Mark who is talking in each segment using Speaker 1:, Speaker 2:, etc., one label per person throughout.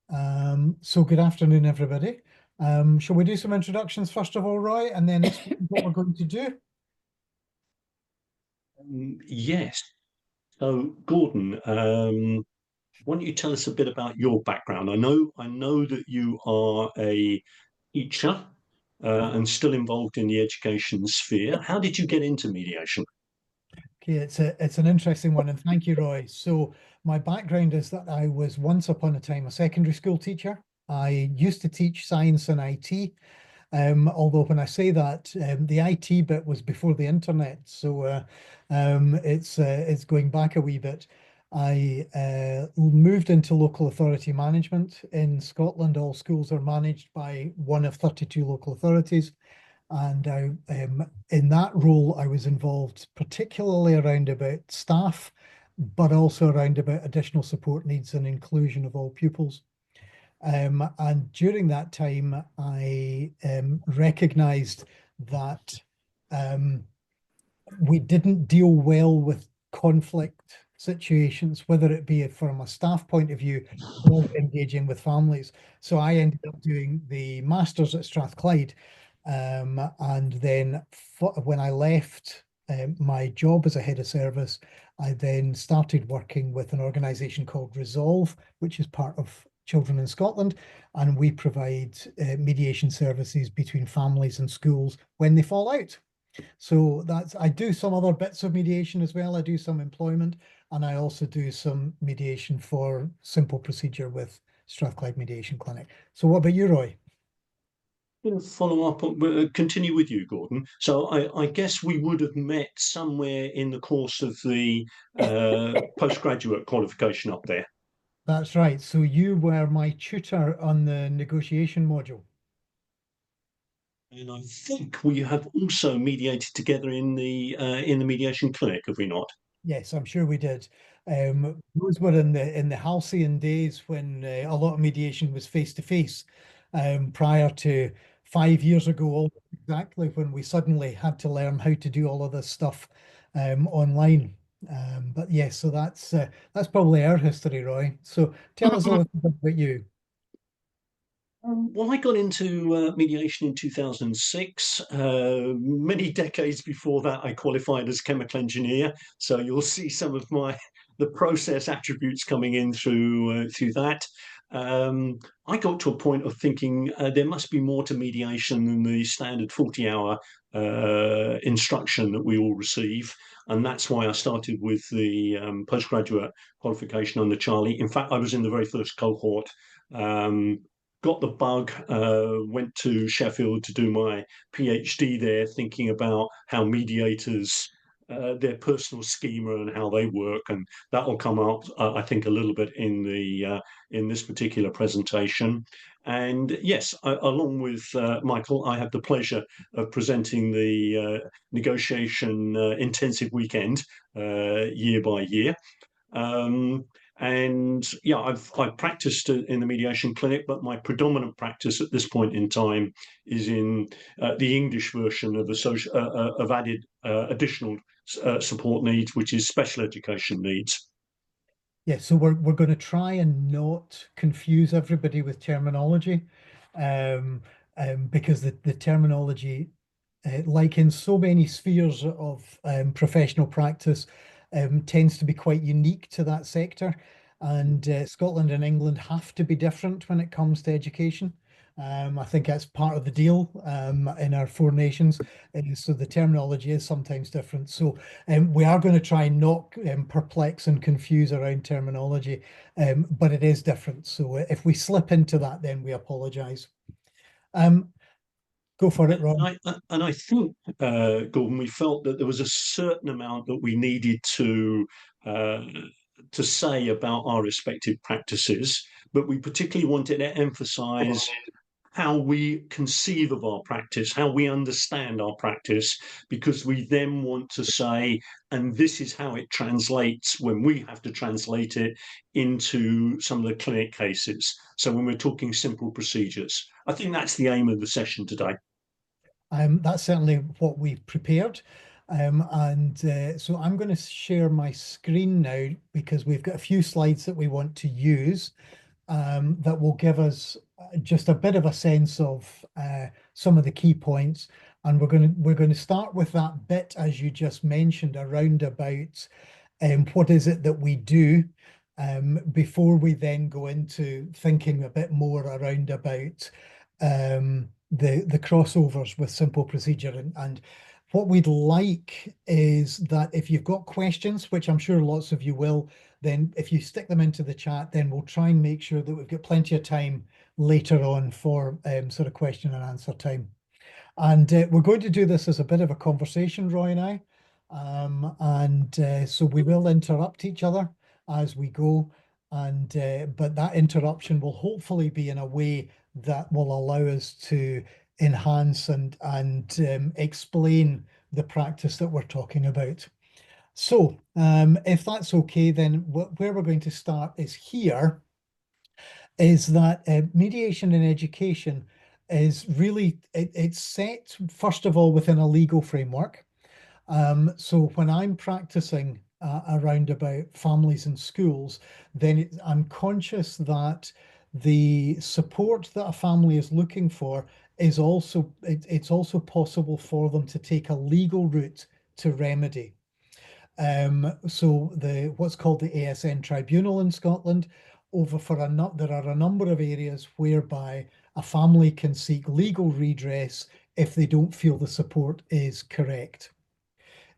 Speaker 1: So good afternoon, everybody. Shall we do some introductions first of all, Roy, and then explain what we're going to do?
Speaker 2: Yes. So, Gordon, why don't you tell us a bit about your background? I know that you are a teacher and still involved in the education sphere. How did you get into mediation?
Speaker 1: Okay, it's an interesting one, and thank you, Roy. So my background is that I was once upon a time a secondary school teacher. I used to teach science and IT. Although when I say that, the IT bit was before the internet, so it's going back a wee bit. I moved into local authority management in Scotland. All schools are managed by one of 32 local authorities, and in that role, I was involved particularly around about staff, but also around about additional support needs and inclusion of all pupils. And during that time, I recognized that um, we didn't deal well with conflict situations, whether it be from a staff point of view or engaging with families. So I ended up doing the masters at Strathclyde. And then when I left my job as a head of service, I then started working with an organization called Resolve, which is part of Children in Scotland, and we provide mediation services between families and schools when they fall out. So I do some other bits of mediation as well. I do some employment, and I also do some mediation for simple procedure with Strathclyde Mediation Clinic. So what about you, Roy?
Speaker 2: Gonna follow up, continue with you, Gordon. So I guess we would have met somewhere in the course of the postgraduate qualification up there.
Speaker 1: That's right. So you were my tutor on the negotiation module.
Speaker 2: And I think we have also mediated together in the mediation clinic, have we not?
Speaker 1: Yes, I'm sure we did. Those were in the halcyon days when a lot of mediation was face to face, prior to 5 years ago, exactly when we suddenly had to learn how to do all of this stuff online. But yes, so that's probably our history, Roy. So tell us a little bit about you.
Speaker 2: Well, I got into mediation in 2006. Many decades before that, I qualified as chemical engineer. So you'll see some of my the process attributes coming in through that. I got to a point of thinking there must be more to mediation than the standard 40-hour instruction that we all receive, and that's why I started with the postgraduate qualification under Charlie. In fact, I was in the very first cohort. Um, got the bug, went to Sheffield to do my PhD there, thinking about how mediators, their personal schema and how they work, and that will come up, I think, a little bit in this particular presentation. And yes, along with Michael, I have the pleasure of presenting the negotiation intensive weekend year by year. Um, and yeah, I've practiced in the mediation clinic, but my predominant practice at this point in time is in the English version of the of added additional support needs, which is special education needs.
Speaker 1: Yeah, so we're going to try and not confuse everybody with terminology, um, because the terminology, like in so many spheres of professional practice, tends to be quite unique to that sector. And Scotland and England have to be different when it comes to education. I think that's part of the deal in our four nations. So the terminology is sometimes different. So we are going to try and not perplex and confuse around terminology, but it is different. So if we slip into that, then we apologize. Um, Go for it, Ron.
Speaker 2: And I think, Gordon, we felt that there was a certain amount that we needed uh, to say about our respective practices, but we particularly wanted to emphasise how we conceive of our practice, how we understand our practice, because we then want to say, and this is how it translates when we have to translate it into some of the clinic cases. So when we're talking simple procedures, I think that's the aim of the session today.
Speaker 1: That's certainly what we've prepared. And so I'm going to share my screen now because we've got a few slides that we want to use. that will give us just a bit of a sense of some of the key points. And we're going to start with that bit, as you just mentioned, around about what is it that we do, before we then go into thinking a bit more around about the crossovers with simple procedure. And what we'd like is that if you've got questions, which I'm sure lots of you will, then if you stick them into the chat, then we'll try and make sure that we've got plenty of time later on for sort of question and answer time. And we're going to do this as a bit of a conversation, Roy and I. So we will interrupt each other as we go. But that interruption will hopefully be in a way that will allow us to enhance and explain the practice that we're talking about. So if that's okay, then where we're going to start is here, is that mediation in education is really, it's set, first of all, within a legal framework. So when I'm practicing around about families and schools, then I'm conscious that the support that a family is looking for is also, it's also possible for them to take a legal route to remedy. So what's called the ASN Tribunal in Scotland, there are a number of areas whereby a family can seek legal redress if they don't feel the support is correct.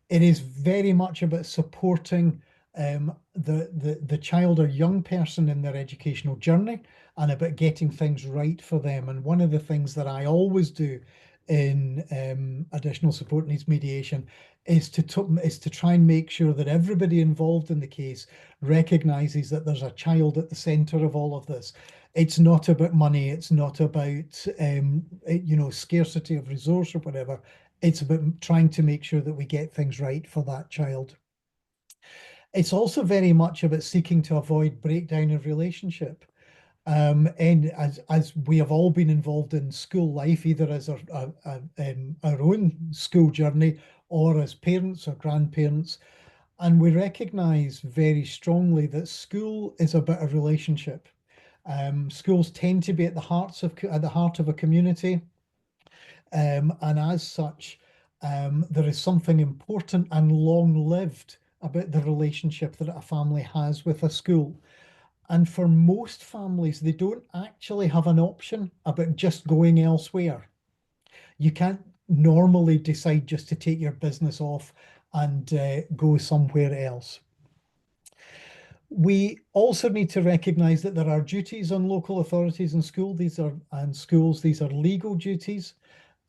Speaker 1: It is very much about supporting the child or young person in their educational journey and about getting things right for them. And one of the things that I always do in additional support needs mediation is to try and make sure that everybody involved in the case recognizes that there's a child at the center of all of this. It's not about money. It's not about scarcity of resource or whatever. It's about trying to make sure that we get things right for that child. It's also very much about seeking to avoid breakdown of relationship. And as we have all been involved in school life, either as our own school journey or as parents or grandparents, and we recognize very strongly that school is about a relationship. Schools tend to be at the heart of a community. And as such, there is something important and long-lived about the relationship that a family has with a school. And for most families, they don't actually have an option about just going elsewhere. You can't normally decide just to take your business off and go somewhere else. We also need to recognize that there are duties on local authorities and schools. These are legal duties.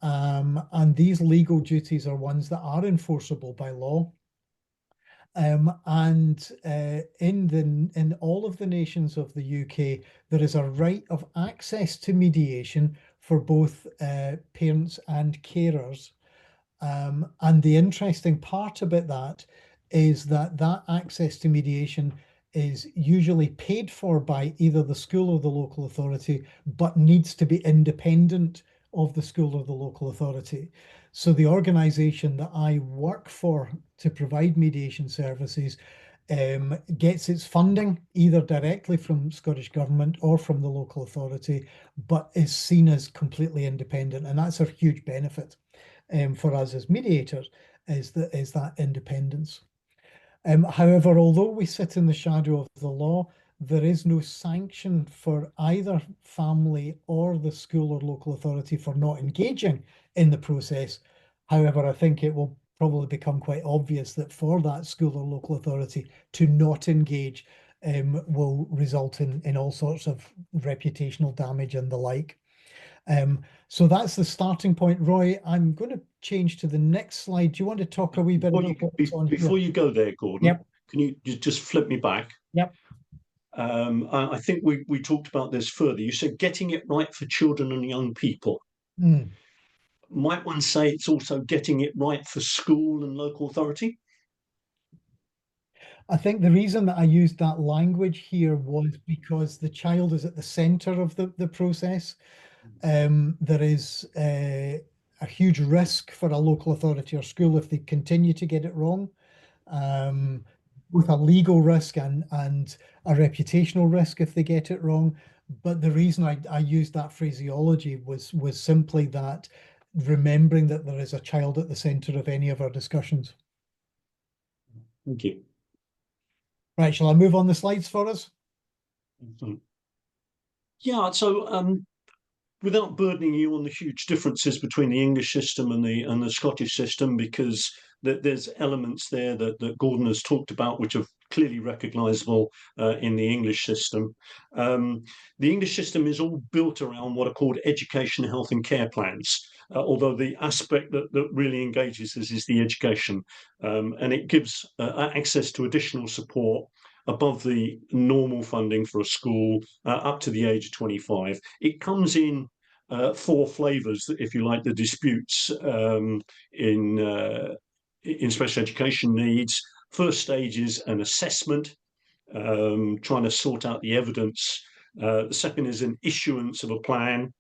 Speaker 1: And these legal duties are ones that are enforceable by law. In all of the nations of the UK, there is a right of access to mediation for both parents and carers. And the interesting part about that is that access to mediation is usually paid for by either the school or the local authority, but needs to be independent of the school or the local authority. So the organisation that I work for to provide mediation services gets its funding either directly from Scottish Government or from the local authority, but is seen as completely independent. And that's a huge benefit for us as mediators, is that independence. However, although we sit in the shadow of the law, there is no sanction for either family or the school or local authority for not engaging in the process. However, I think it will probably become quite obvious that for that school or local authority to not engage will result in all sorts of reputational damage and the like. So that's the starting point. Roy, I'm going to change to the next slide. Do you want to talk a wee bit about what's on here?
Speaker 2: Before you go there, Gordon,
Speaker 1: Yep.
Speaker 2: can you just flip me back?
Speaker 1: Yep.
Speaker 2: I think we talked about this further. You said getting it right for children and young people.
Speaker 1: Mm.
Speaker 2: Might one say it's also getting it right for school and local authority?
Speaker 1: I think the reason that I used that language here was because the child is at the center of the process. There is a huge risk for a local authority or school if they continue to get it wrong. both a legal risk and a reputational risk if they get it wrong. But the reason I used that phraseology was simply that remembering that there is a child at the center of any of our discussions.
Speaker 2: Thank you.
Speaker 1: Right, shall I move on the slides for us?
Speaker 2: Yeah, so without burdening you on the huge differences between the English system and the Scottish system, because there's elements there that Gordon has talked about which are clearly recognisable in the English system. The English system is all built around what are called education, health and care plans, although the aspect that really engages us is the education, and it gives access to additional support above the normal funding for a school up to the age of 25. It comes in four flavours, if you like, the disputes in special education needs. First stage is an assessment, trying to sort out the evidence. The second is an issuance of a plan.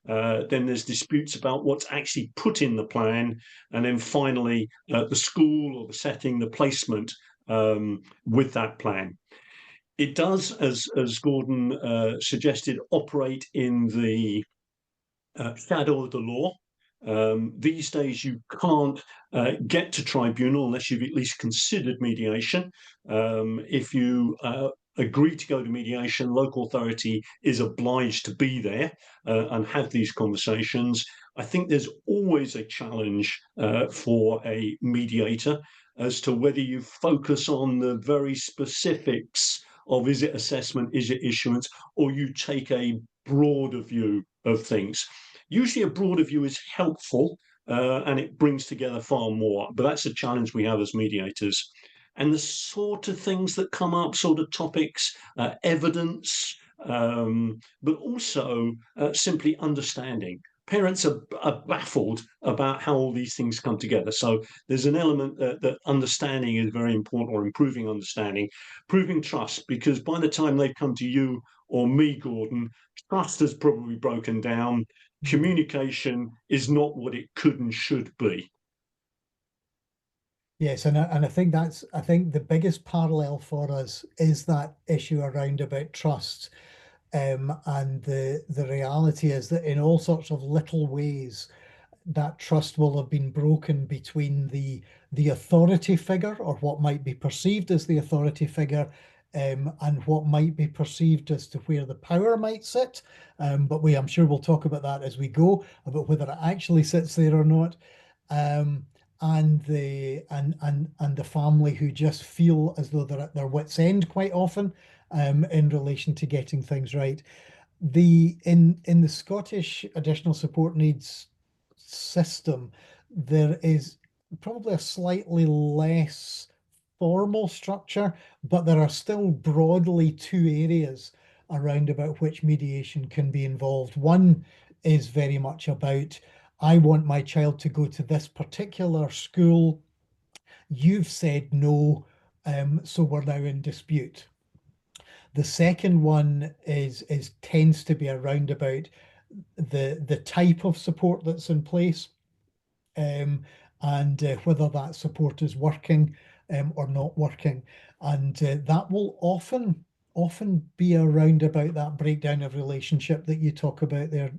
Speaker 2: Then there's disputes about what's actually put in the plan. And then finally, the school or the setting, the placement with that plan. It does, as Gordon suggested, operate in the shadow of the law. These days, you can't get to tribunal unless you've at least considered mediation. If you agree to go to mediation, local authority is obliged to be there and have these conversations. I think there's always a challenge for a mediator as to whether you focus on the very specifics of is it assessment, is it issuance, or you take a broader view of things. Usually a broader view is helpful and it brings together far more, but that's a challenge we have as mediators. And the sort of things that come up, sort of topics, evidence, but also simply understanding. Parents are baffled about how all these things come together. So there's an element that understanding is very important, or improving understanding, proving trust, because by the time they come to you or me, Gordon, trust has probably broken down. Communication is not what it could and should be.
Speaker 1: Yes, and I think I think the biggest parallel for us is that issue around about trust. And the reality is that in all sorts of little ways, that trust will have been broken between the authority figure, or what might be perceived as the authority figure, and what might be perceived as to where the power might sit. But I'm sure we'll talk about that as we go, about whether it actually sits there or not. Um, and the family, who just feel as though they're at their wits' end quite often, in relation to getting things right. In the Scottish additional support needs system, there is probably a slightly less formal structure, but there are still broadly two areas around about which mediation can be involved. One is very much about, I want my child to go to this particular school. You've said no, so we're now in dispute. The second one is tends to be around about the type of support that's in place, and whether that support is working, or not working. And that will often be around about that breakdown of relationship that you talk about there,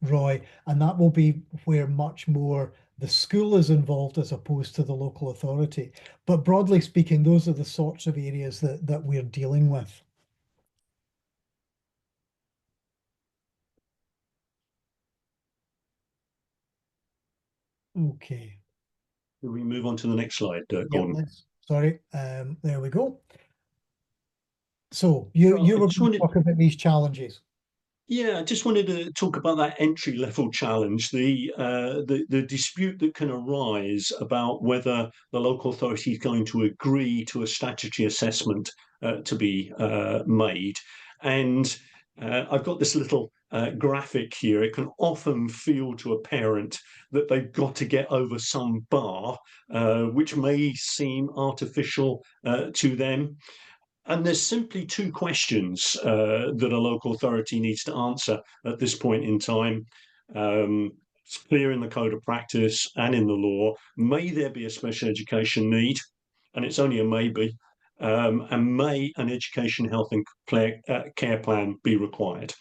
Speaker 1: Roy. And that will be where much more the school is involved as opposed to the local authority. But broadly speaking, those are the sorts of areas that we're dealing with. Okay.
Speaker 2: Can we move on to the next slide,
Speaker 1: Yep,
Speaker 2: Gordon?
Speaker 1: sorry. There we go. So you
Speaker 2: So I
Speaker 1: were
Speaker 2: just
Speaker 1: going to
Speaker 2: wanted
Speaker 1: talk about these challenges.
Speaker 2: Yeah, I just wanted to talk about that entry level challenge, the dispute that can arise about whether the local authority is going to agree to a statutory assessment to be made. And I've got this little graphic here. It can often feel to a parent that they've got to get over some bar, which may seem artificial to them. And there's simply two questions that a local authority needs to answer at this point in time. It's clear in the code of practice and in the law. May there be a special education need? and it's only a maybe. And may an education, health, and care plan be required?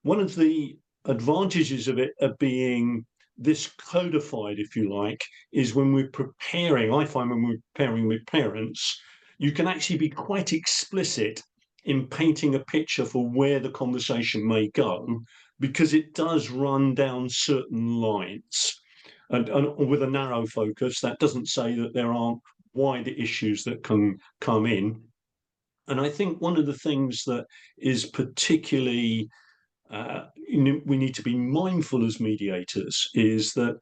Speaker 2: One of the advantages of it being this codified, if you like, is when we're preparing, I find when we're preparing with parents, you can actually be quite explicit in painting a picture for where the conversation may go, because it does run down certain lines. And with a narrow focus, that doesn't say that there aren't wider issues that can come in. And I think one of the things that is particularly we need to be mindful as mediators is that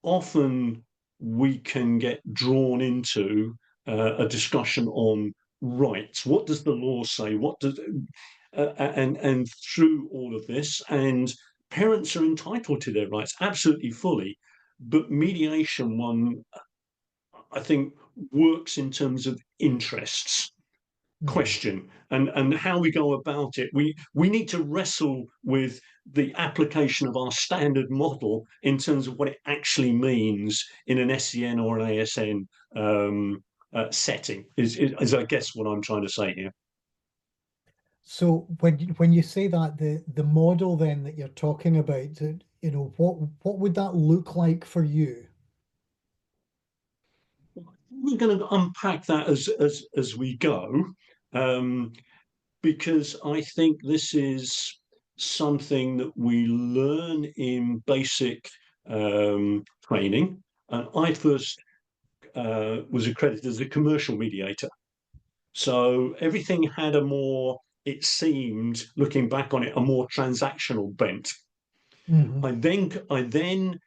Speaker 2: often we can get drawn into a discussion on rights. What does the law say? What does and through all of this, and parents are entitled to their rights absolutely fully, but mediation, one I think, works in terms of interests question and how we go about it. We need to wrestle with the application of our standard model in terms of what it actually means in an SEN or an ASN setting. Is I guess what I'm trying to say here.
Speaker 1: So when you say that, the model then that you're talking about, you know, what would that look like for you?
Speaker 2: We're going to unpack that as we go, because I think this is something that we learn in basic training. And I first was accredited as a commercial mediator. So everything had a more, it seemed, looking back on it, a more transactional bent.
Speaker 1: Mhm.
Speaker 2: I then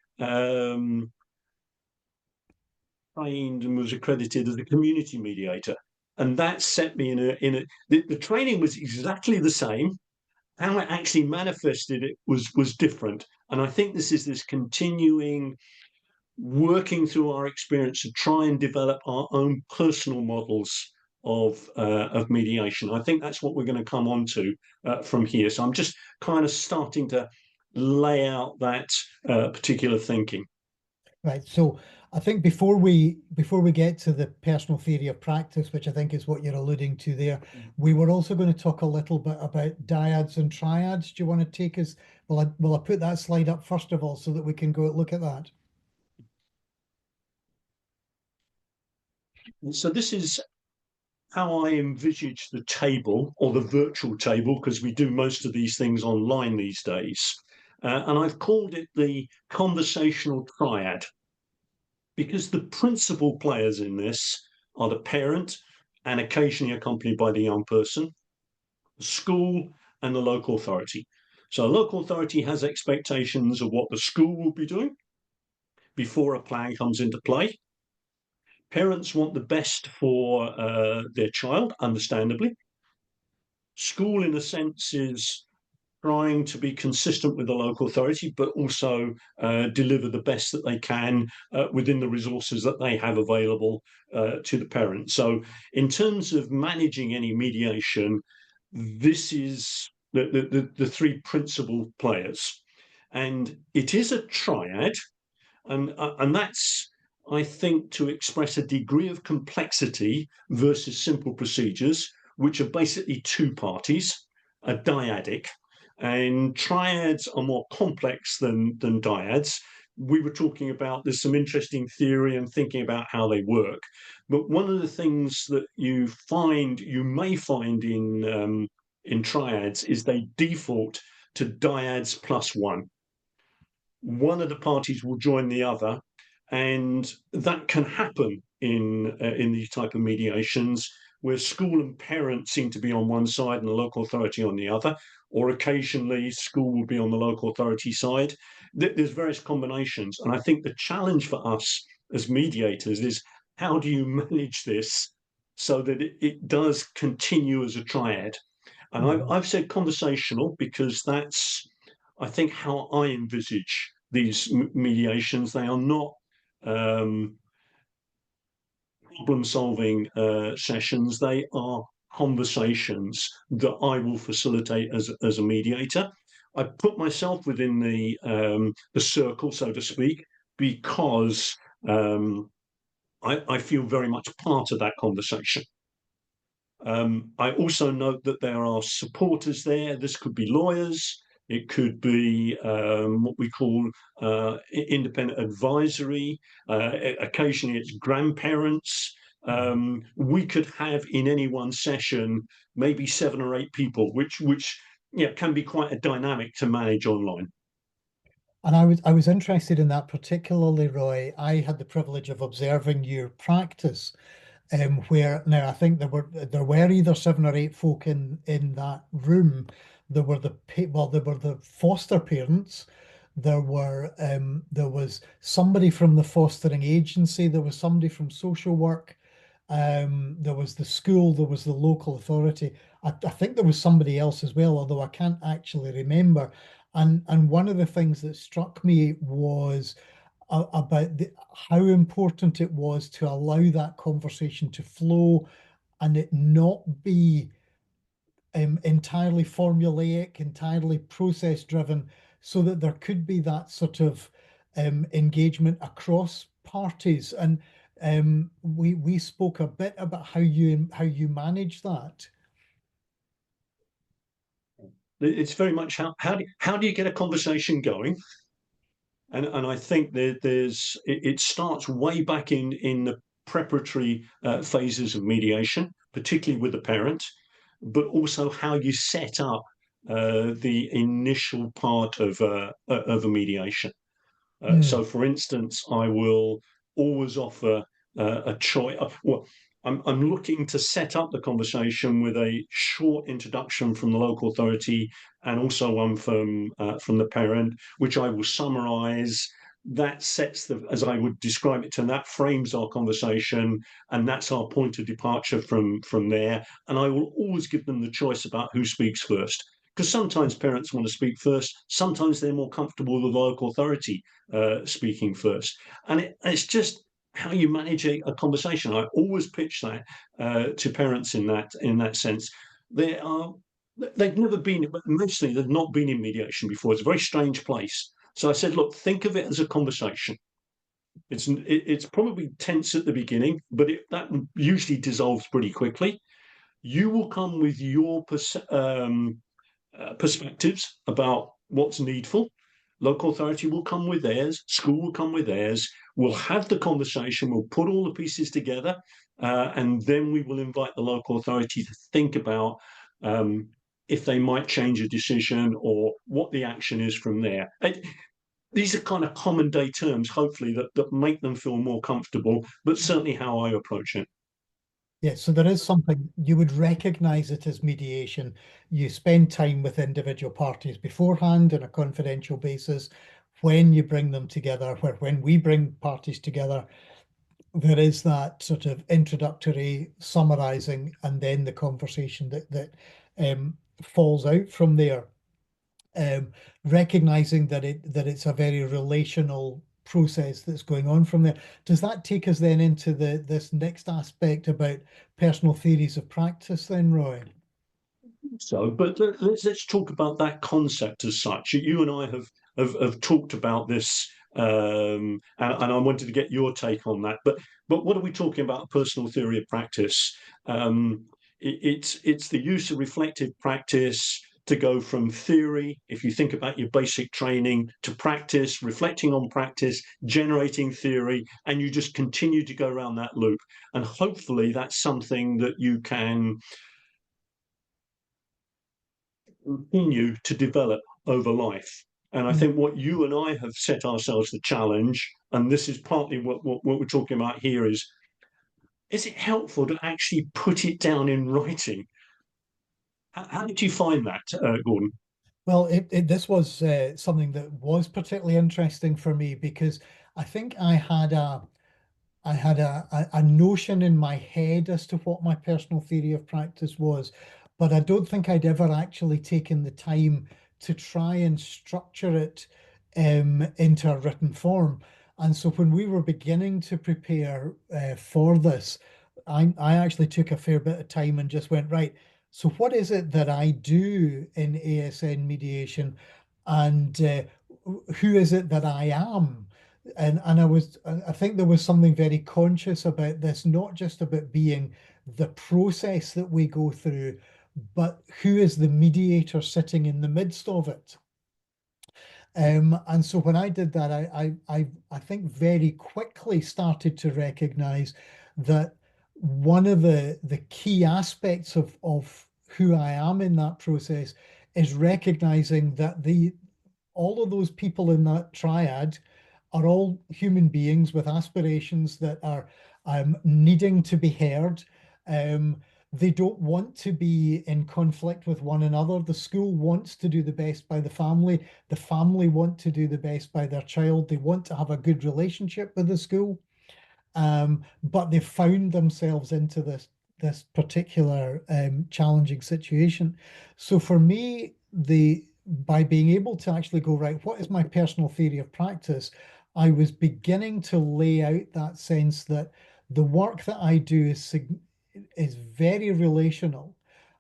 Speaker 2: trained and was accredited as a community mediator, and that set me in a. The training was exactly the same. How it actually manifested it was different, and I think this is this continuing working through our experience to try and develop our own personal models of mediation. I think that's what we're going to come on to from here. So I'm just kind of starting to lay out that particular thinking.
Speaker 1: Right. So I think before we get to the personal theory of practice, which I think is what you're alluding to there, we were also going to talk a little bit about dyads and triads. Do you want to take us? Will I put that slide up first of all so that we can go look at that?
Speaker 2: So this is how I envisage the table, or the virtual table, because we do most of these things online these days. And I've called it the conversational triad, because the principal players in this are the parent, and occasionally accompanied by the young person, the school, and the local authority. So a local authority has expectations of what the school will be doing before a plan comes into play. Parents want the best for their child, understandably. School, in a sense, is trying to be consistent with the local authority, but also deliver the best that they can within the resources that they have available to the parents. So, in terms of managing any mediation, this is the three principal players. And it is a triad, and that's, I think, to express a degree of complexity versus simple procedures, which are basically two parties, a dyadic, and triads are more complex than dyads. We were talking about, there's some interesting theory and thinking about how they work, but one of the things that you may find in triads is they default to dyads plus one of the parties will join the other, and that can happen in these type of mediations where school and parents seem to be on one side and the local authority on the other, or occasionally school will be on the local authority side. There's various combinations, and I think the challenge for us as mediators is how do you manage this so that it does continue as a triad. And I've said conversational because that's, I think, how I envisage these mediations. They are not problem-solving sessions. They are conversations that I will facilitate as a mediator. I put myself within the circle, so to speak, because I feel very much part of that conversation. I also note that there are supporters there. This could be lawyers, it could be what we call independent advisory. Occasionally, it's grandparents. We could have in any one session maybe 7 or 8 people, which yeah can be quite a dynamic to manage online.
Speaker 1: And I was interested in that particularly, Roy. I had the privilege of observing your practice, where now I think there were either 7 or 8 folk in that room. There were the foster parents. There was somebody from the fostering agency. There was somebody from social work. There was the school. There was the local authority. I think there was somebody else as well, although I can't actually remember. And one of the things that struck me was about how important it was to allow that conversation to flow and it not be entirely formulaic, entirely process driven, so that there could be that sort of engagement across parties. And we spoke a bit about how you manage that.
Speaker 2: It's very much how do you get a conversation going? And I think it starts way back in the preparatory phases of mediation, particularly with the parent, but also how you set up the initial part of a mediation.
Speaker 1: Mm,
Speaker 2: So, for instance, I will always offer a choice. Well, I'm looking to set up the conversation with a short introduction from the local authority and also one from the parent, which I will summarise. That sets as I would describe it, and that frames our conversation, and that's our point of departure from there. And I will always give them the choice about who speaks first, because sometimes parents want to speak first, sometimes they're more comfortable with the local authority speaking first. And it's just how you manage a conversation. I always pitch that to parents in that sense. They are they've never been, but mostly they've not been in mediation before. It's a very strange place. So I said, look, think of it as a conversation. It's probably tense at the beginning, but that usually dissolves pretty quickly. You will come with your perspectives about what's needful. Local authority will come with theirs, school will come with theirs. We'll have the conversation, we'll put all the pieces together, and then we will invite the local authority to think about if they might change a decision or what the action is from there. These are kind of common day terms, hopefully, that make them feel more comfortable, but certainly how I approach it.
Speaker 1: yeah, so there is something you would recognize it as mediation. You spend time with individual parties beforehand on a confidential basis. When you bring them together, when we bring parties together, there is that sort of introductory summarizing and then the conversation that falls out from there. Recognizing that it's a very relational process that's going on from there. Does that take us then into this next aspect about personal theories of practice then, Roy?
Speaker 2: So, but let's talk about that concept as such. You and I have talked about this, and I wanted to get your take on that. But what are we talking about? Personal theory of practice. It's the use of reflective practice to go from theory, if you think about your basic training, to practice, reflecting on practice, generating theory, and you just continue to go around that loop. And hopefully, that's something that you can continue to develop over life. And I think what you and I have set ourselves the challenge, and this is partly what we're talking about here, is it helpful to actually put it down in writing? How did you find that, Gordon?
Speaker 1: Well, this was something that was particularly interesting for me because I think I had a notion in my head as to what my personal theory of practice was, but I don't think I'd ever actually taken the time to try and structure it into a written form. And so when we were beginning to prepare for this, I actually took a fair bit of time and just went, right, so what is it that I do in ASN mediation and who is it that I am? I think there was something very conscious about this, not just about being the process that we go through, but who is the mediator sitting in the midst of it. And so when I did that, I think very quickly started to recognize that one of the key aspects of who I am in that process is recognizing that the all of those people in that triad are all human beings with aspirations that are needing to be heard. Um, they don't want to be in conflict with one another. The school wants to do the best by the family. The family want to do the best by their child. They want to have a good relationship with the school. But they've found themselves into this particular challenging situation. So for me, the by being able to actually go, right, what is my personal theory of practice? I was beginning to lay out that sense that the work that I do is very relational.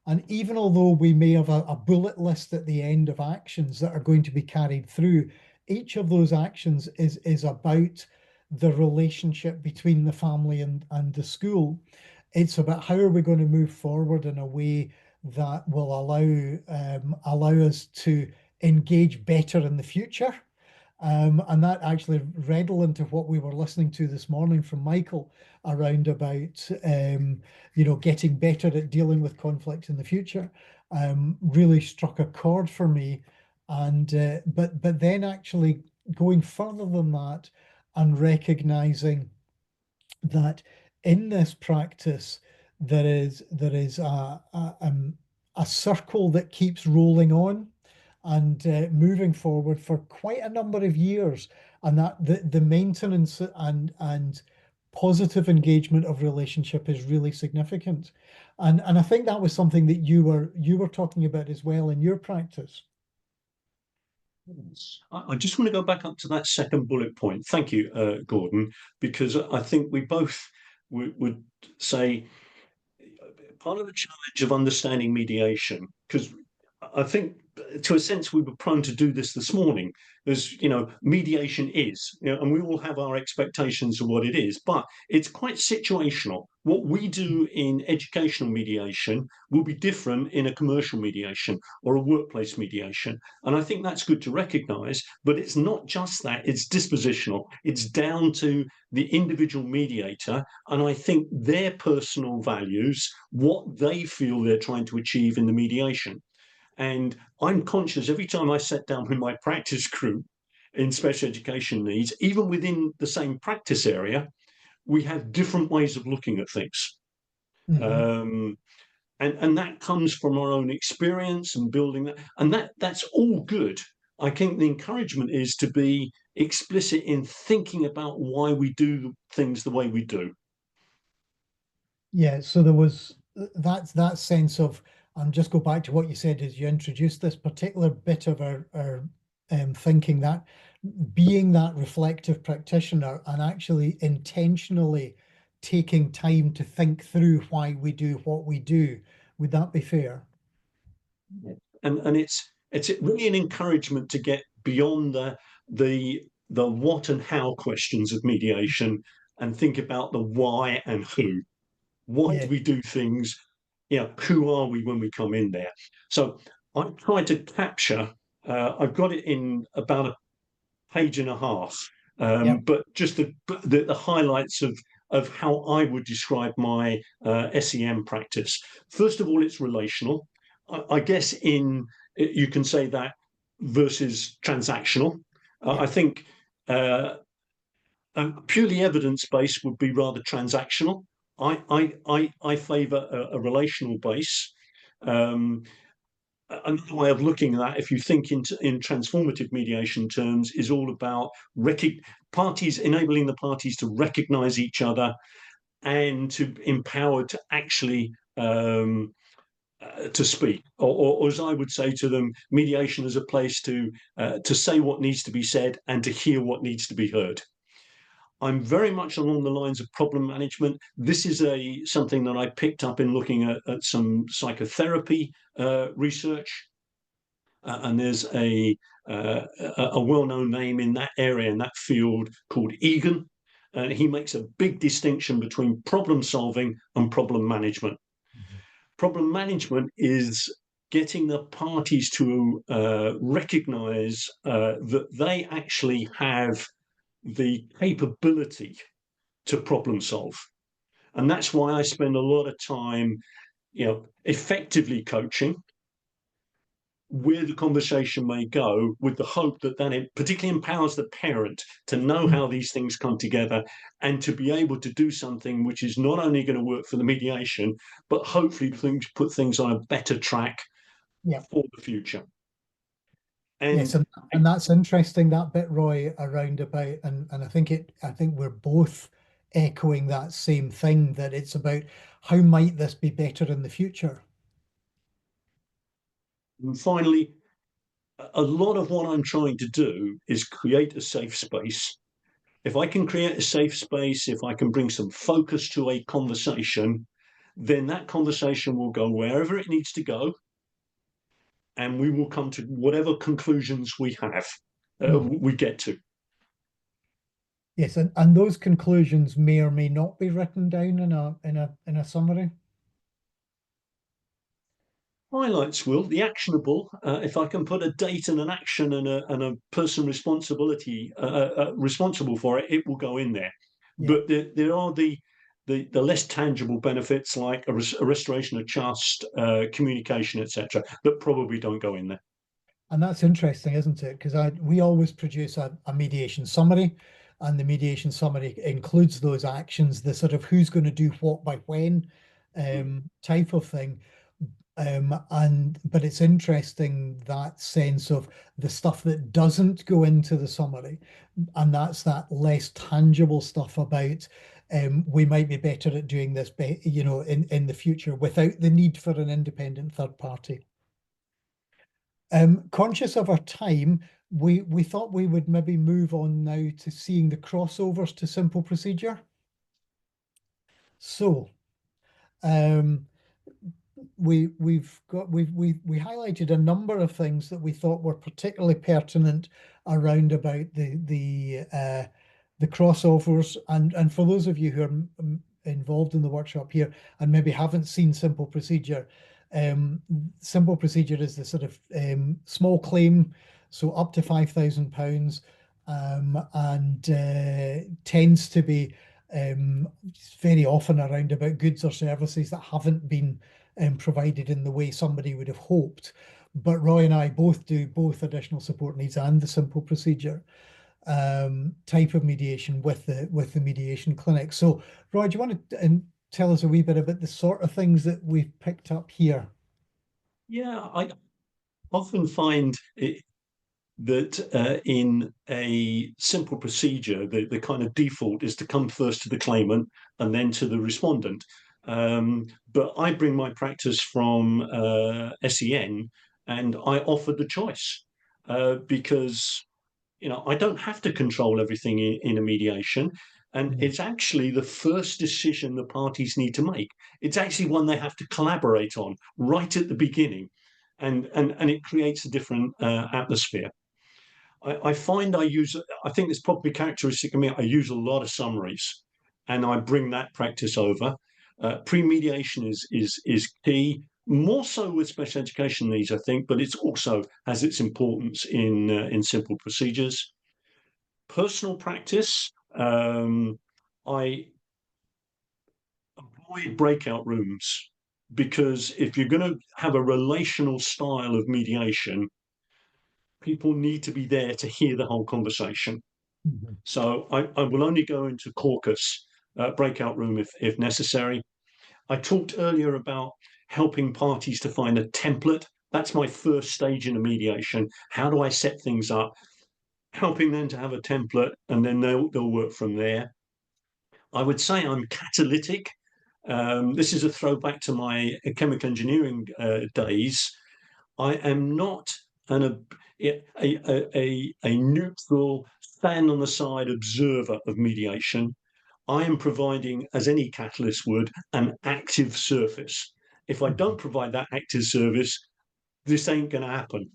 Speaker 1: And even although we may have a bullet list at the end of actions that are going to be carried through, each of those actions is about the relationship between the family and the school. It's about how are we going to move forward in a way that will allow us to engage better in the future. And that actually redolent to what we were listening to this morning from Michael around about getting better at dealing with conflict in the future really struck a chord for me. And but then actually going further than that and recognizing that in this practice there is a circle that keeps rolling on and moving forward for quite a number of years, and that the maintenance and positive engagement of relationship is really significant, and I think that was something that you were talking about as well in your practice.
Speaker 2: I just want to go back up to that second bullet point. Thank you, Gordon, because I think we both would say part of the challenge of understanding mediation, because I think to a sense we were prone to do this morning, as mediation is, and we all have our expectations of what it is, but it's quite situational. What we do in educational mediation will be different in a commercial mediation or a workplace mediation. And I think that's good to recognize, but it's not just that, it's dispositional. It's down to the individual mediator, and I think their personal values, what they feel they're trying to achieve in the mediation. And I'm conscious every time I sat down with my practice group in special education needs, even within the same practice area, we have different ways of looking at things.
Speaker 1: Mhm.
Speaker 2: Um, and that comes from our own experience and building that. And that's all good. I think the encouragement is to be explicit in thinking about why we do things the way we do.
Speaker 1: Yeah, so there was that sense of, and just go back to what you said as you introduced this particular bit of our thinking, that being that reflective practitioner and actually intentionally taking time to think through why we do what we do. Would that be fair?
Speaker 2: And it's really an encouragement to get beyond the the what and how questions of mediation and think about the why and who. Why
Speaker 1: Yeah.
Speaker 2: do we do things? Who are we when we come in there? So I tried to capture. I've got it in about a page and a half,
Speaker 1: Yep.
Speaker 2: but just the highlights of how I would describe my SEM practice. First of all, it's relational. I guess you can say that versus transactional. I
Speaker 1: Yep.
Speaker 2: think purely evidence based would be rather transactional. I favour a relational base. Um, Another way of looking at that, if you think in transformative mediation terms, is all about parties enabling the parties to recognize each other and to empower to actually to speak, or as I would say to them, mediation as a place to say what needs to be said and to hear what needs to be heard. I'm very much along the lines of problem management. This is something that I picked up in looking at some psychotherapy research, and there's a well-known name in that area, in that field, called Egan. He makes a big distinction between problem solving and problem management. Problem management is getting the parties to recognize that they actually have the capability to problem solve. And that's why I spend a lot of time, effectively coaching where the conversation may go, with the hope that it particularly empowers the parent to know how these things come together and to be able to do something which is not only going to work for the mediation, but hopefully put things on a better track for the future.
Speaker 1: Yes, and that's interesting, that bit, Roy, around about, and I think we're both echoing that same thing, that it's about how might this be better in the future.
Speaker 2: And finally, a lot of what I'm trying to do is create a safe space. If I can create a safe space, if I can bring some focus to a conversation, then that conversation will go wherever it needs to go, and we will come to whatever conclusions we get to.
Speaker 1: Yes, and those conclusions may or may not be written down in a summary.
Speaker 2: Highlights will, the actionable, if I can put a date and an action and a person responsible for it, it will go in there. Yeah. But there are the less tangible benefits, like a restoration of trust, communication, etc., that probably don't go in there.
Speaker 1: And that's interesting, isn't it? Because we always produce a mediation summary, and the mediation summary includes those actions, the sort of who's going to do what by when type of thing. But it's interesting, that sense of the stuff that doesn't go into the summary, and that's that less tangible stuff about we might be better at doing this, in the future, without the need for an independent third party. Conscious of our time, we thought we would maybe move on now to seeing the crossovers to simple procedure. So, we highlighted a number of things that we thought were particularly pertinent around about the crossovers, and for those of you who are involved in the workshop here and maybe haven't seen simple procedure, simple procedure is the sort of small claim, so up to £5,000, and tends to be very often around about goods or services that haven't been provided in the way somebody would have hoped. But Roy and I both do both additional support needs and the simple procedure type of mediation with the mediation clinic. So Roy, do you want to tell us a wee bit about the sort of things that we've picked up here?
Speaker 2: Yeah, I often find that in a simple procedure, the kind of default is to come first to the claimant and then to the respondent. But I bring my practice from SEN, and I offer the choice because I don't have to control everything in a mediation. And it's actually the first decision the parties need to make. It's actually one they have to collaborate on right at the beginning. And it creates a different atmosphere. I find I think it's probably characteristic of me, I use a lot of summaries, and I bring that practice over. Pre-mediation is key, more so with special education needs, I think, but it also has its importance in simple procedures. Personal practice, I avoid breakout rooms, because if you're going to have a relational style of mediation, people need to be there to hear the whole conversation. Mm-hmm. So I will only go into caucus, breakout room if necessary. I talked earlier about helping parties to find a template. That's my first stage in a mediation. How do I set things up? Helping them to have a template, and then they'll work from there. I would say I'm catalytic. This is a throwback to my chemical engineering days. I am not a neutral, stand on the side observer of mediation. I am providing, as any catalyst would, an active service. If I don't provide that active service, this ain't going to happen.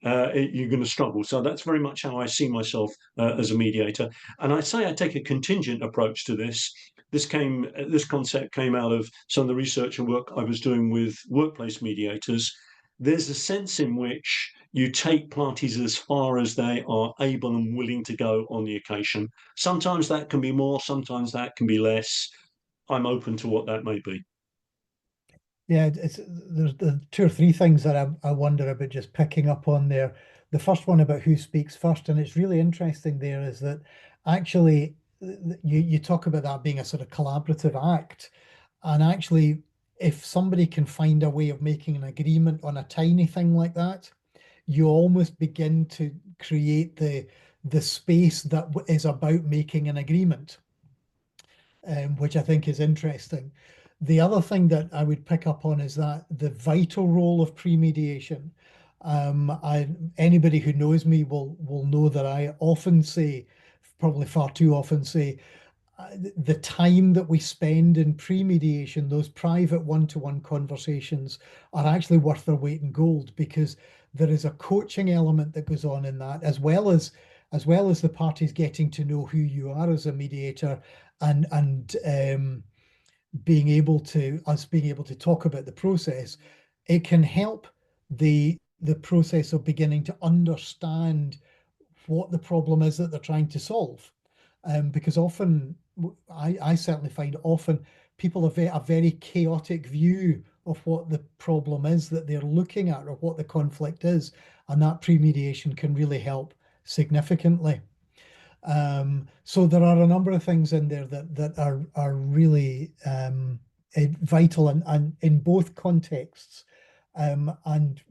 Speaker 2: you're going to struggle. So that's very much how I see myself as a mediator. And I say I take a contingent approach to this. This concept came out of some of the research and work I was doing with workplace mediators. There's a sense in which you take parties as far as they are able and willing to go on the occasion. Sometimes that can be more, sometimes that can be less. I'm open to what that may be.
Speaker 1: Yeah, there's the two or three things that I wonder about just picking up on there. The first one about who speaks first, and it's really interesting there is that actually you talk about that being a sort of collaborative act, and actually if somebody can find a way of making an agreement on a tiny thing like that, you almost begin to create the space that is about making an agreement, which I think is interesting. The other thing that I would pick up on is that the vital role of pre-mediation. Anybody who knows me will know that I often say, probably far too often say, the time that we spend in pre-mediation, those private one-to-one conversations, are actually worth their weight in gold, because there is a coaching element that goes on in that, as well as the parties getting to know who you are as a mediator, and being able to talk about the process. It can help the process of beginning to understand what the problem is that they're trying to solve. Because often, I certainly find often people have a very chaotic view of what the problem is that they're looking at, or what the conflict is, and that pre-mediation can really help significantly. So there are a number of things in there that are really vital, and in both contexts, and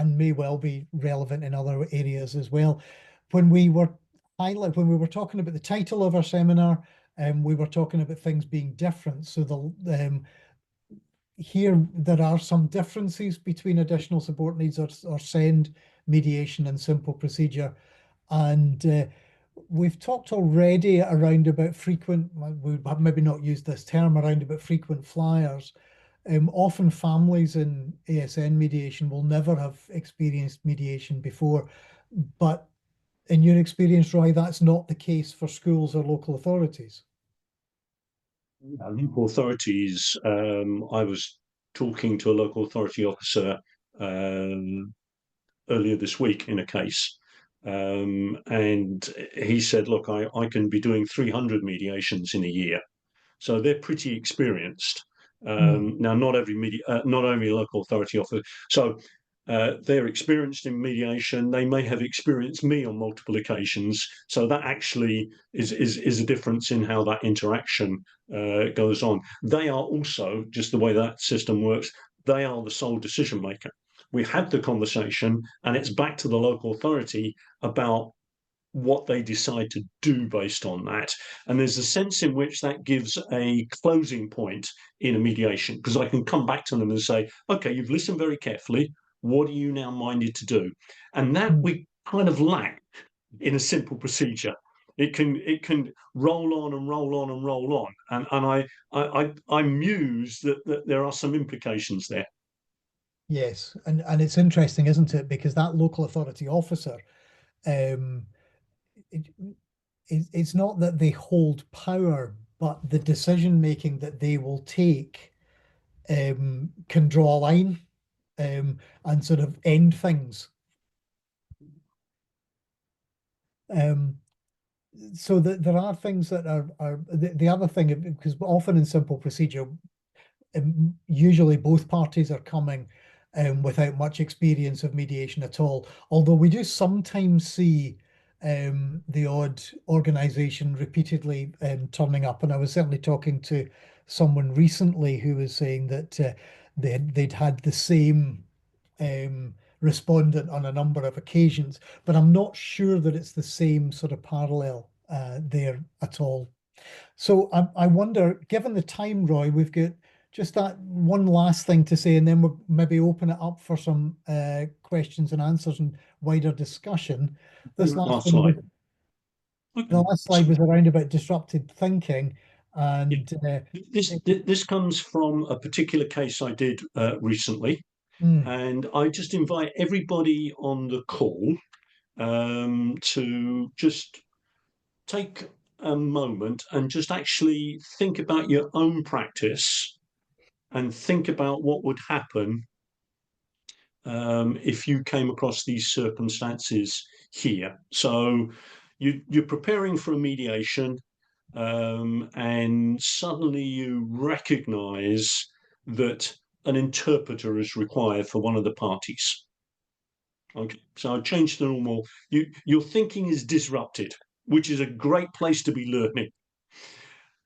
Speaker 1: may well be relevant in other areas as well. When we were talking about the title of our seminar, we were talking about things being different. So here there are some differences between additional support needs, or SEND, mediation, and simple procedure. And we've talked already around about frequent, we have maybe not used this term, around about frequent flyers. Often families in ASN mediation will never have experienced mediation before, but in your experience, Roy, that's not the case for schools or local authorities.
Speaker 2: Local authorities, I was talking to a local authority officer earlier this week in a case. And he said, look, I can be doing 300 mediations in a year. So they're pretty experienced. Now, not every local authority officer. So they're experienced in mediation. They may have experienced me on multiple occasions. So that actually is a difference in how that interaction goes on. They are also, just the way that system works, they are the sole decision maker. We've had the conversation, and it's back to the local authority about what they decide to do based on that. And there's a sense in which that gives a closing point in a mediation, because I can come back to them and say, okay, you've listened very carefully. What are you now minded to do? And that we kind of lack in a simple procedure. It can roll on and roll on and roll on. And I muse that there are some implications there.
Speaker 1: Yes, and it's interesting, isn't it? Because that local authority officer, um, it, it's not that they hold power, but the decision making that they will take can draw a line, and sort of end things. Um, so that there are things that are the other thing, because often in simple procedure, usually both parties are coming without much experience of mediation at all. Although we do sometimes see the odd organisation repeatedly turning up. And I was certainly talking to someone recently who was saying that they'd had the same respondent on a number of occasions, but I'm not sure that it's the same sort of parallel there at all. So I wonder, given the time, Roy, we've got just that one last thing to say, and then we'll maybe open it up for some questions and answers and wider discussion. This last
Speaker 2: Last
Speaker 1: thing
Speaker 2: slide.
Speaker 1: the last slide was around about disrupted thinking, and
Speaker 2: This comes from a particular case I did recently.
Speaker 1: Mm.
Speaker 2: And I just invite everybody on the call to just take a moment and just actually think about your own practice and think about what would happen if you came across these circumstances here. So you're preparing for a mediation, and suddenly you recognize that an interpreter is required for one of the parties. Okay, so I change the normal. Your thinking is disrupted, which is a great place to be learning.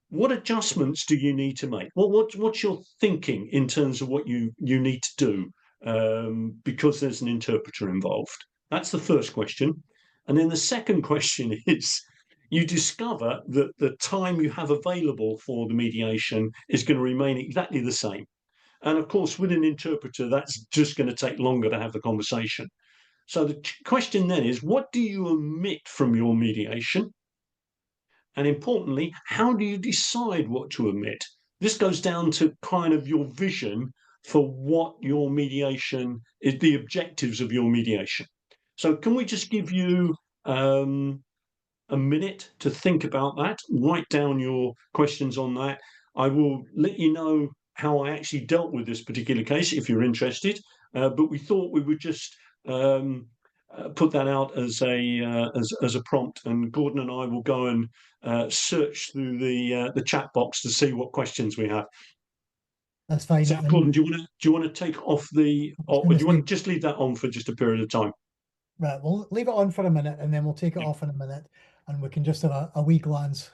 Speaker 2: What adjustments do you need to make? What's your thinking in terms of what you need to do, because there's an interpreter involved? That's the first question. And then the second question is, you discover that the time you have available for the mediation is going to remain exactly the same. And of course, with an interpreter, that's just going to take longer to have the conversation. So the question then is, what do you omit from your mediation? And importantly, how do you decide what to omit? This goes down to kind of your vision for what your mediation is, the objectives of your mediation. So can we just give you a minute to think about that? Write down your questions on that. I will let you know how I actually dealt with this particular case if you're interested. But we thought we would just put that out as a prompt, and Gordon and I will go and search through the chat box to see what questions we have.
Speaker 1: That's fine.
Speaker 2: So, Gordon, do you want to take off the, or do you want to just leave that on for just a period of time?
Speaker 1: Right, we'll leave it on for a minute and then we'll take it off in a minute and we can just have a wee glance.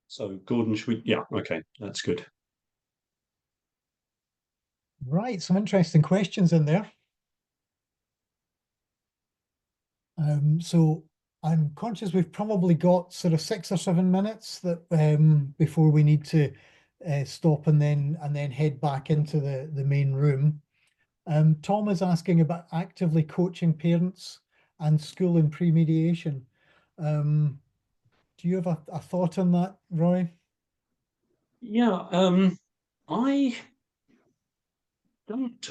Speaker 2: So, Gordon, should we? Yeah, okay, that's good.
Speaker 1: Right, some interesting questions in there. So I'm conscious we've probably got sort of 6 or 7 minutes that before we need to stop and then head back into the main room. Tom is asking about actively coaching parents and school in pre-mediation. Do you have a thought on that, Roy?
Speaker 2: Yeah, I don't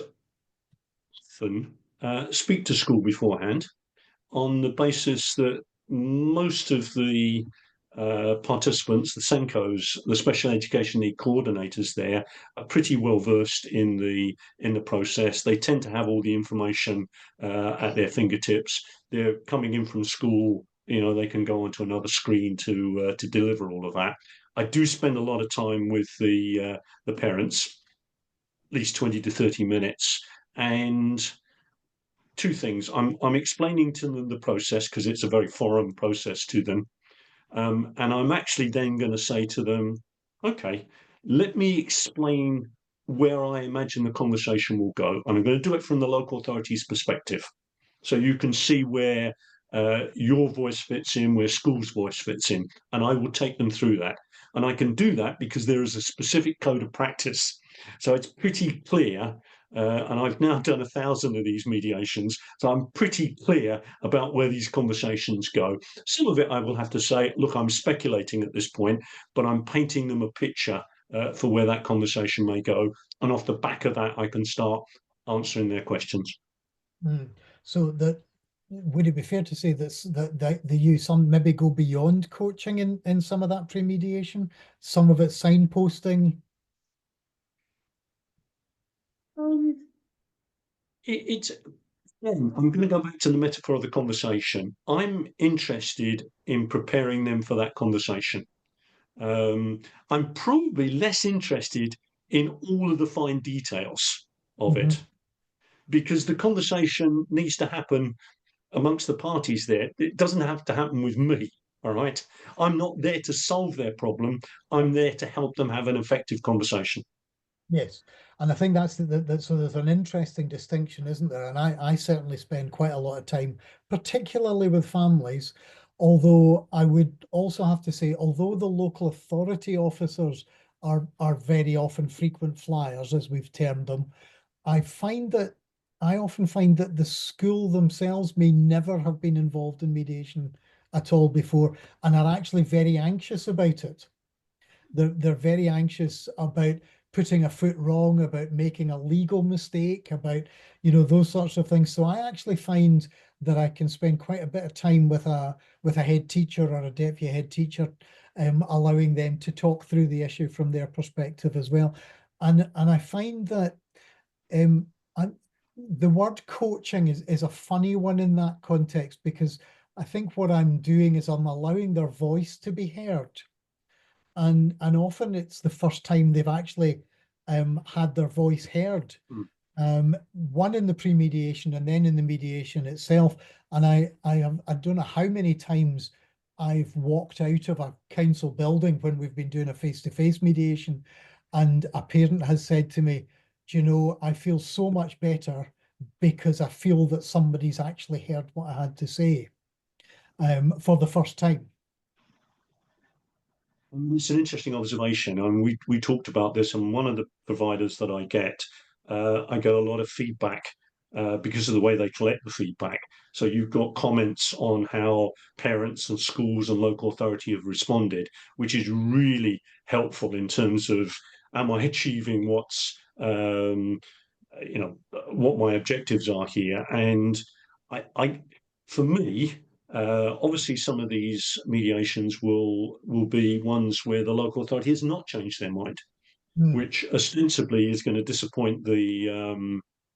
Speaker 2: often speak to school beforehand, on the basis that most of the participants, the SENCOs, the special education need coordinators there, are pretty well versed in the process. They tend to have all the information at their fingertips. They're coming in from school, they can go onto another screen to deliver all of that. I do spend a lot of time with the parents, at least 20 to 30 minutes, and two things. I'm explaining to them the process because it's a very foreign process to them, and I'm actually then going to say to them, "Okay, let me explain where I imagine the conversation will go, and I'm going to do it from the local authorities' perspective, so you can see where your voice fits in, where school's voice fits in, and I will take them through that. And I can do that because there is a specific code of practice. So it's pretty clear, and I've now done 1,000 of these mediations, so I'm pretty clear about where these conversations go. Some of it I will have to say, look, I'm speculating at this point, but I'm painting them a picture for where that conversation may go. And off the back of that, I can start answering their questions.
Speaker 1: Mm. So that would it be fair to say that the you some maybe go beyond coaching in some of that pre-mediation, some of it signposting?
Speaker 2: Um, it's again, I'm going to go back to the metaphor of the conversation. I'm interested in preparing them for that conversation. Um, I'm probably less interested in all of the fine details of
Speaker 1: Hmm.
Speaker 2: it because the conversation needs to happen amongst the parties there. It doesn't have to happen with me. All right. I'm not there to solve their problem. I'm there to help them have an effective conversation.
Speaker 1: Yes, and I think that so there's an interesting distinction, isn't there? And I certainly spend quite a lot of time, particularly with families, although I would also have to say, although the local authority officers are very often frequent flyers, as we've termed them, I find that I often find that the school themselves may never have been involved in mediation at all before and are actually very anxious about it. They're very anxious about putting a foot wrong, about making a legal mistake, about those sorts of things. So I actually find that I can spend quite a bit of time with a head teacher or a deputy head teacher, allowing them to talk through the issue from their perspective as well. And I find that um, I, the word coaching is a funny one in that context because I think what I'm doing is I'm allowing their voice to be heard, and often it's the first time they've actually had their voice heard.
Speaker 2: Mm.
Speaker 1: One in the pre-mediation and then in the mediation itself. And I don't know how many times I've walked out of a council building when we've been doing a face-to-face mediation, and a parent has said to me, "Do you know, I feel so much better because I feel that somebody's actually heard what I had to say for the first time."
Speaker 2: It's an interesting observation, and we talked about this. And one of the providers that I get a lot of feedback because of the way they collect the feedback. So you've got comments on how parents and schools and local authority have responded, which is really helpful in terms of am I achieving what my objectives are here. And I for me, obviously, some of these mediations will be ones where the local authority has not changed their mind,
Speaker 1: Hmm.
Speaker 2: which ostensibly is going to disappoint the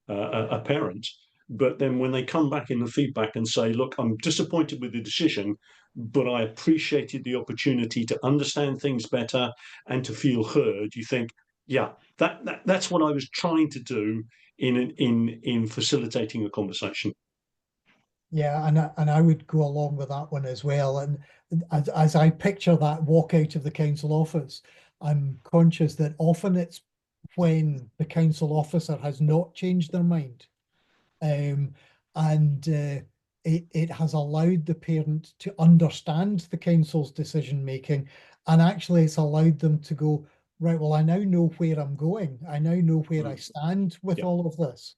Speaker 2: a parent. But then when they come back in the feedback and say, "Look, I'm disappointed with the decision, but I appreciated the opportunity to understand things better and to feel heard," you think, "Yeah, that's what I was trying to do in facilitating a conversation."
Speaker 1: Yeah, and I would go along with that one as well. And as I picture that walk out of the council office, I'm conscious that often it's when the council officer has not changed their mind. Um, and it has allowed the parent to understand the council's decision making, and actually it's allowed them to go, right, well, I now know where I'm going. I now know where I
Speaker 2: Mm.
Speaker 1: stand with
Speaker 2: Yeah.
Speaker 1: all of this.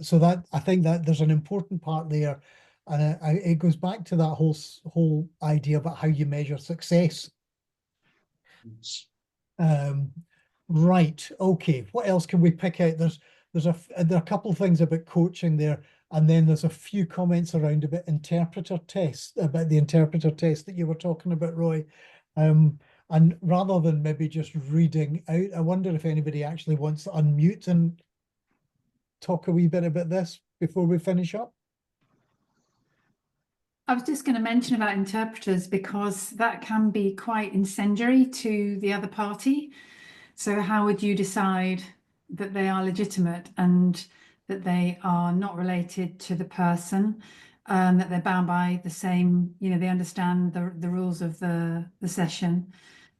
Speaker 1: So that I think that there's an important part there, and it goes back to that whole idea about how you measure success. Um, right. Okay. What else can we pick out? There are a couple of things about coaching there, and then there's a few comments around about the interpreter test that you were talking about, Roy. And rather than maybe just reading out, I wonder if anybody actually wants to unmute and talk a wee bit about this before we finish up.
Speaker 3: I was just going to mention about interpreters because that can be quite incendiary to the other party. So how would you decide that they are legitimate and that they are not related to the person, that they're bound by the same, they understand the rules of the session.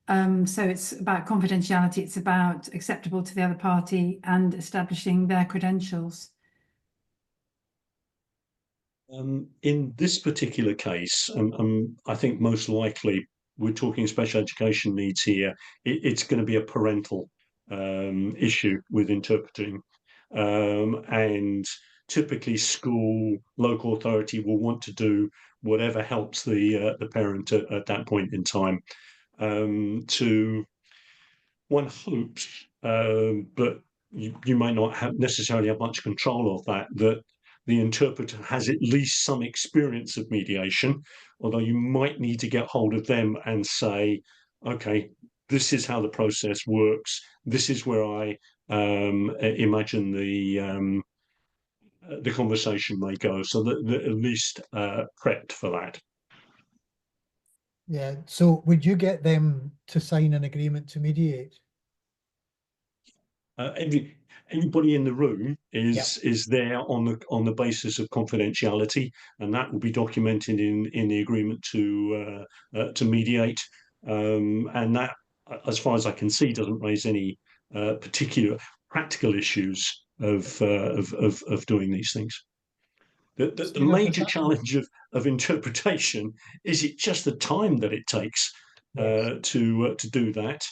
Speaker 3: So it's about confidentiality, it's about acceptable to the other party and establishing their credentials.
Speaker 2: In this particular case, I think most likely we're talking special education needs here. It's going to be a parental issue with interpreting, and typically school local authority will want to do whatever helps the parent at that point in time to one hopes, but you might not necessarily have much control of that, that the interpreter has at least some experience of mediation, although you might need to get hold of them and say, okay, this is how the process works. This is where I imagine the conversation may go, so that at least prepped for that.
Speaker 1: Yeah. So would you get them to sign an agreement to mediate?
Speaker 2: Anybody in the room is there on the basis of confidentiality, and that will be documented in the agreement to mediate. And that, as far as I can see, doesn't raise any particular practical issues of doing these things. The major challenge of interpretation is it just the time that it takes to do that.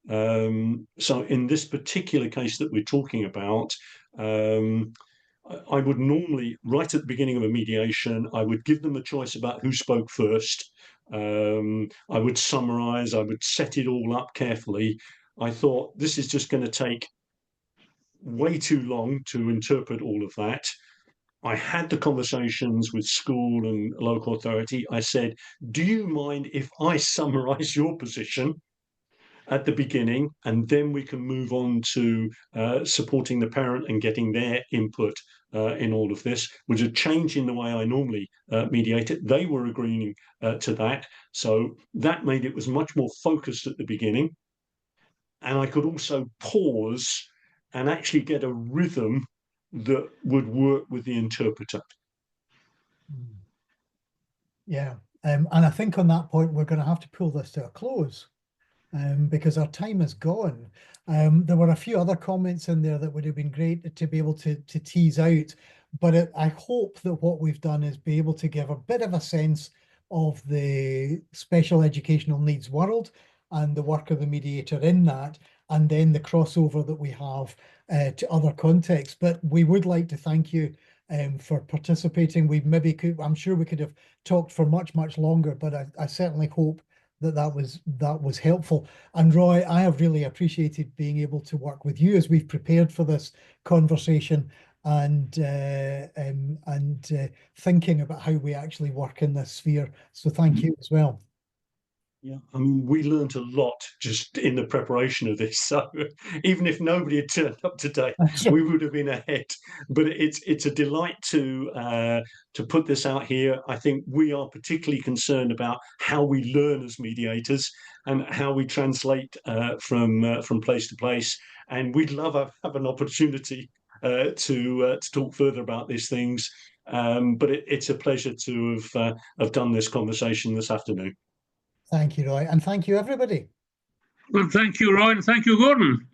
Speaker 2: So in this particular case that we're talking about, I would normally, right at the beginning of a mediation, I would give them a choice about who spoke first. I would summarize, I would set it all up carefully. I thought this is just going to take way too long to interpret all of that. I had the conversations with school and local authority. I said, do you mind if I summarize your position at the beginning, and then we can move on to supporting the parent and getting their input in all of this, which a change in the way I normally mediate it. They were agreeing to that. So that made it was much more focused at the beginning. And I could also pause and actually get a rhythm that would work with the interpreter.
Speaker 1: Yeah. And I think on that point, we're going to have to pull this to a close. Because our time is gone. There were a few other comments in there that would have been great to be able to tease out, but I hope that what we've done is be able to give a bit of a sense of the special educational needs world and the work of the mediator in that, and then the crossover that we have to other contexts. But we would like to thank you for participating. We maybe could, I'm sure we could have talked for much, much longer, but I certainly hope that was helpful. And Roy, I have really appreciated being able to work with you as we've prepared for this conversation and thinking about how we actually work in this sphere. So thank you as well.
Speaker 2: Yeah, I mean, we learned a lot just in the preparation of this. So even if nobody had turned up today, we would have been ahead. But it's a delight to put this out here. I think we are particularly concerned about how we learn as mediators and how we translate from place to place. And we'd love to have an opportunity to talk further about these things. But it's a pleasure to have done this conversation this afternoon.
Speaker 1: Thank you, Roy, and thank you, everybody.
Speaker 4: Well, thank you, Roy, and thank you, Gordon.